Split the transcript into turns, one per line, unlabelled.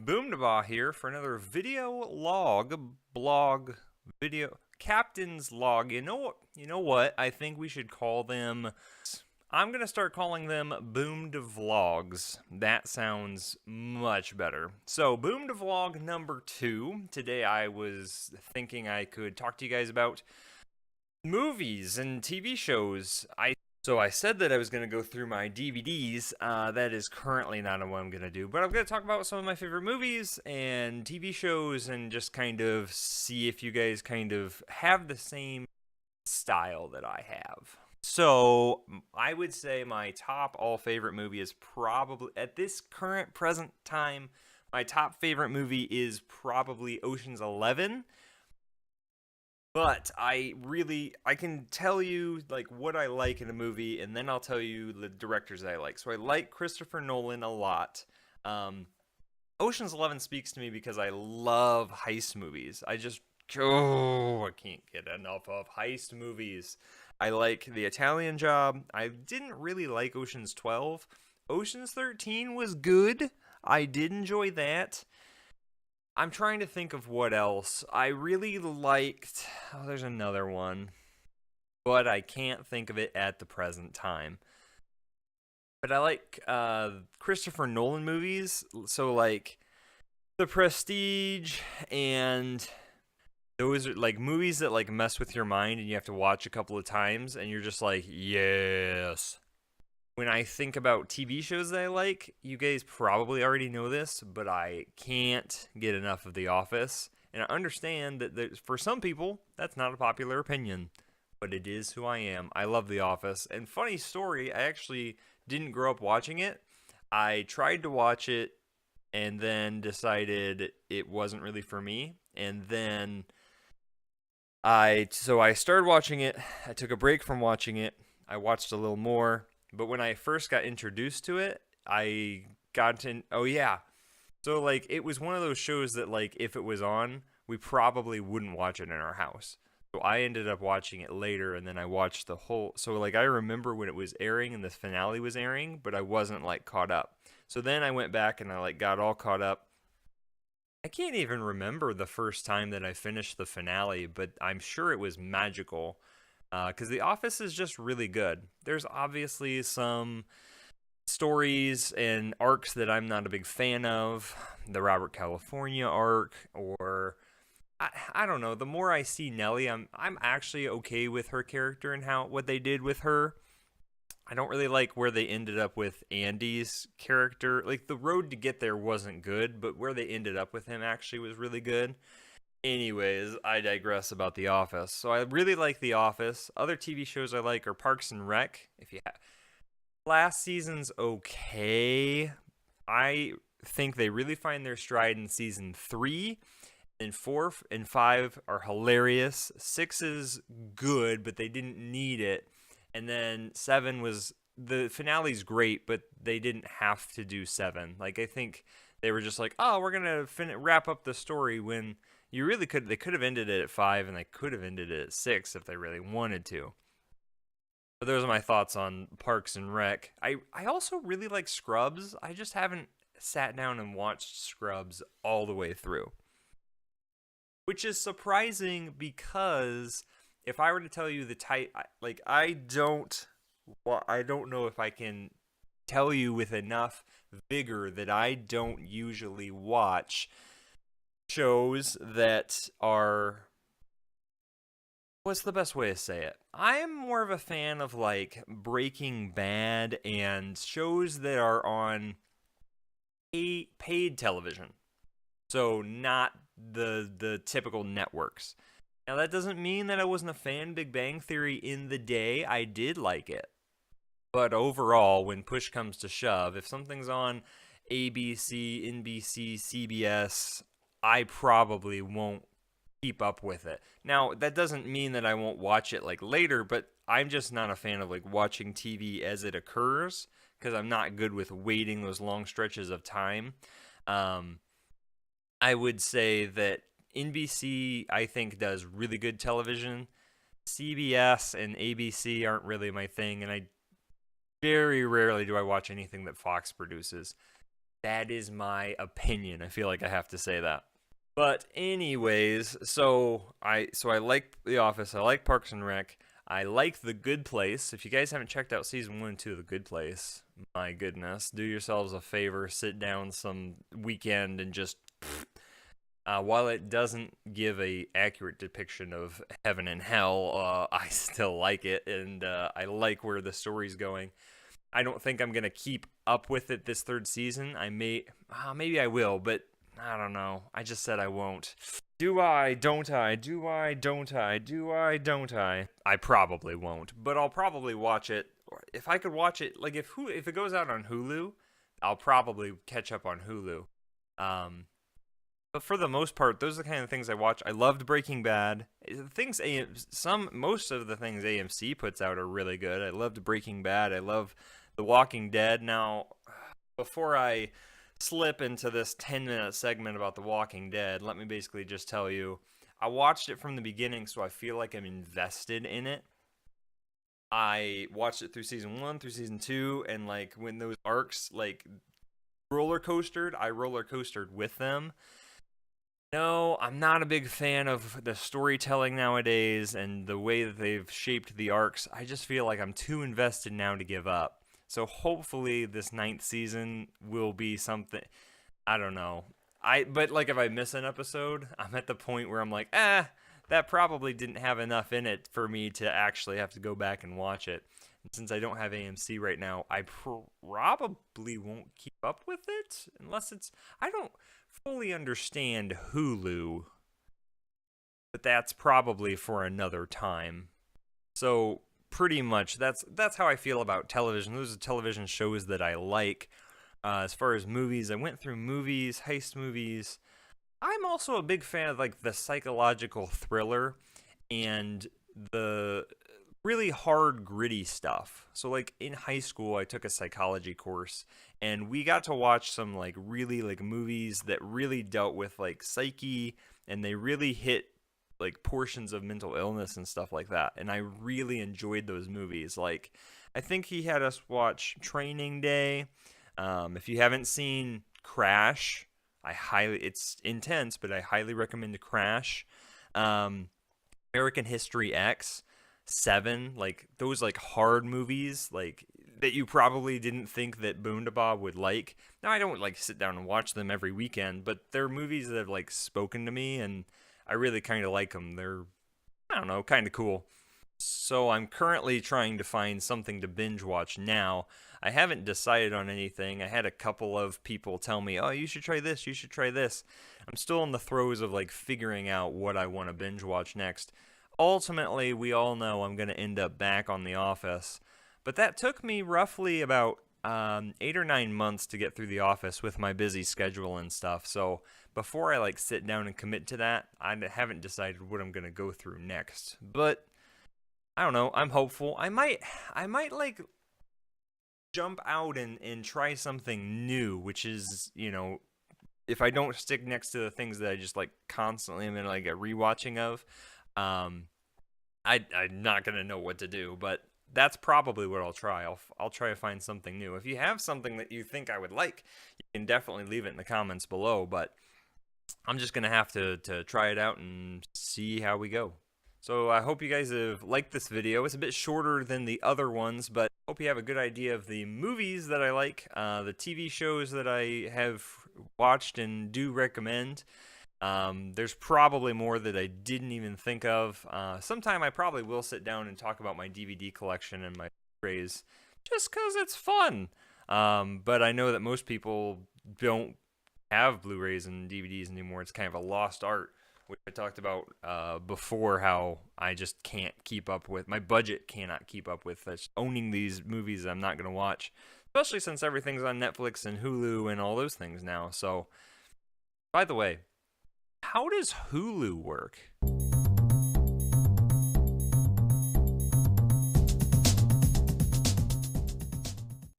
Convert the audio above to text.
BoomdaVlog here for another video captain's log. You know what? I think we should call them. I'm gonna start calling them BoomdaVlogs. That sounds much better. So BoomdaVlog number 2. Today I was thinking I could talk to you guys about movies and TV shows. So I said that I was going to go through my DVDs. That is currently not what I'm going to do. But I'm going to talk about some of my favorite movies and TV shows and just kind of see if you guys kind of have the same style that I have. So I would say my top all favorite movie is probably, at this current present time, my top favorite movie is probably Ocean's 11. But I can tell you like what I like in a movie, and then I'll tell you the directors that I like. So I like Christopher Nolan a lot. Ocean's 11 speaks to me because I love heist movies. I can't get enough of heist movies. I like The Italian Job. I didn't really like Ocean's 12. Ocean's 13 was good. I did enjoy that. I'm trying to think of what else. I really liked... Oh, there's another one. But I can't think of it at the present time. But I like Christopher Nolan movies. So, like, The Prestige and... Those are, like, movies that, like, mess with your mind and you have to watch a couple of times. And you're just like, yes. When I think about TV shows that I like, you guys probably already know this, but I can't get enough of The Office. And I understand that for some people, that's not a popular opinion, but it is who I am. I love The Office. And funny story, I actually didn't grow up watching it. I tried to watch it and then decided it wasn't really for me. And then I started watching it. I took a break from watching it. I watched a little more. But when I first got introduced to it, I got in. Oh, yeah. So, like, it was one of those shows that, like, if it was on, we probably wouldn't watch it in our house. So I ended up watching it later, and then I watched the whole. So, like, I remember when it was airing and the finale was airing, but I wasn't, like, caught up. So then I went back and I, like, got all caught up. I can't even remember the first time that I finished the finale, but I'm sure it was magical. Because The Office is just really good. There's obviously some stories and arcs that I'm not a big fan of. The Robert California arc, or I don't know. The more I see Nellie, I'm actually okay with her character and what they did with her. I don't really like where they ended up with Andy's character. Like, the road to get there wasn't good, but where they ended up with him actually was really good. Anyways, I digress about The Office. So I really like The Office. Other TV shows I like are Parks and Rec. Last season's okay. I think they really find their stride in season 3. And 4 and 5 are hilarious. 6 is good, but they didn't need it. And then 7 was... The finale's great, but they didn't have to do 7. Like, I think they were just like, oh, we're going to wrap up the story when... They could have ended it at 5, and they could have ended it at 6 if they really wanted to. But those are my thoughts on Parks and Rec. I also really like Scrubs. I just haven't sat down and watched Scrubs all the way through. Which is surprising because if I were to tell you the type, like, I don't know if I can tell you with enough vigor that I don't usually watch shows that are, what's the best way to say it? I am more of a fan of, like, Breaking Bad and shows that are on paid television. So not the typical networks. Now, that doesn't mean that I wasn't a fan of Big Bang Theory in the day. I did like it. But overall, when push comes to shove, if something's on ABC, NBC, CBS, I probably won't keep up with it. Now, that doesn't mean that I won't watch it, like, later, but I'm just not a fan of, like, watching TV as it occurs, because I'm not good with waiting those long stretches of time. I would say that NBC, I think, does really good television. CBS and ABC aren't really my thing, and very rarely do I watch anything that Fox produces. That is my opinion. I feel like I have to say that. But anyways, so I like The Office. I like Parks and Rec. I like The Good Place. If you guys haven't checked out season 1 and 2 of The Good Place, my goodness, do yourselves a favor, sit down some weekend and just while it doesn't give a accurate depiction of heaven and hell, I still like it, and I like where the story's going. I don't think I'm gonna keep up with it this third season. Maybe I will, but I don't know. I just said I won't. Do I? Don't I? Do I? Don't I? Do I? Don't I? I probably won't, but I'll probably watch it. If I could watch it, like if it goes out on Hulu, I'll probably catch up on Hulu. Um, but for the most part, those are the kind of things I watch. I loved Breaking Bad. Most of the things AMC puts out are really good. I loved Breaking Bad. I love The Walking Dead. Now, before I slip into this 10-minute segment about The Walking Dead, let me basically just tell you, I watched it from the beginning, so I feel like I'm invested in it. I watched it through season 1, through season 2, and like when those arcs like I roller coastered with them. No, I'm not a big fan of the storytelling nowadays and the way that they've shaped the arcs. I just feel like I'm too invested now to give up. So hopefully this ninth season will be something. I don't know. But like if I miss an episode, I'm at the point where I'm like, that probably didn't have enough in it for me to actually have to go back and watch it. And since I don't have AMC right now, I probably won't keep up with it unless I don't fully understand Hulu, but that's probably for another time. So pretty much that's how I feel about television. Those are television shows that I like. As far as movies, I went through movies, heist movies. I'm also a big fan of like the psychological thriller and the really hard, gritty stuff. So like in high school, I took a psychology course, and we got to watch some like really like movies that really dealt with like psyche, and they really hit like portions of mental illness and stuff like that. And I really enjoyed those movies. Like I think he had us watch Training Day. If you haven't seen Crash, it's intense, but I highly recommend Crash. American History X, Seven, like those like hard movies like that you probably didn't think that BoomdaVlog would like. Now I don't like sit down and watch them every weekend, but they're movies that have like spoken to me, and I really kind of like them. They're, I don't know, kind of cool. So I'm currently trying to find something to binge watch now. I haven't decided on anything. I had a couple of people tell me, "Oh, you should try this. You should try this." I'm still in the throes of like figuring out what I want to binge watch next. Ultimately, we all know I'm going to end up back on The Office, but that took me roughly about 8 or 9 months to get through The Office with my busy schedule and stuff. So before I like sit down and commit to that, I haven't decided what I'm going to go through next. But I don't know. I'm hopeful. I might like jump out and try something new, which is, if I don't stick next to the things that I just like constantly am in like a rewatching of, I'm not gonna know what to do. But that's probably what I'll try. I'll try to find something new. If you have something that you think I would like, you can definitely leave it in the comments below. But I'm just gonna have to try it out and see how we go. So I hope you guys have liked this video. It's a bit shorter than the other ones, but I hope you have a good idea of the movies that I like, the TV shows that I have watched and do recommend. There's probably more that I didn't even think of. Sometime I probably will sit down and talk about my DVD collection and my Blu-rays, just because it's fun. But I know that most people don't have Blu-rays and DVDs anymore. It's kind of a lost art, which I talked about before, how I just can't keep up with, my budget cannot keep up with owning these movies that I'm not going to watch, especially since everything's on Netflix and Hulu and all those things now. So, by the way, how does Hulu work?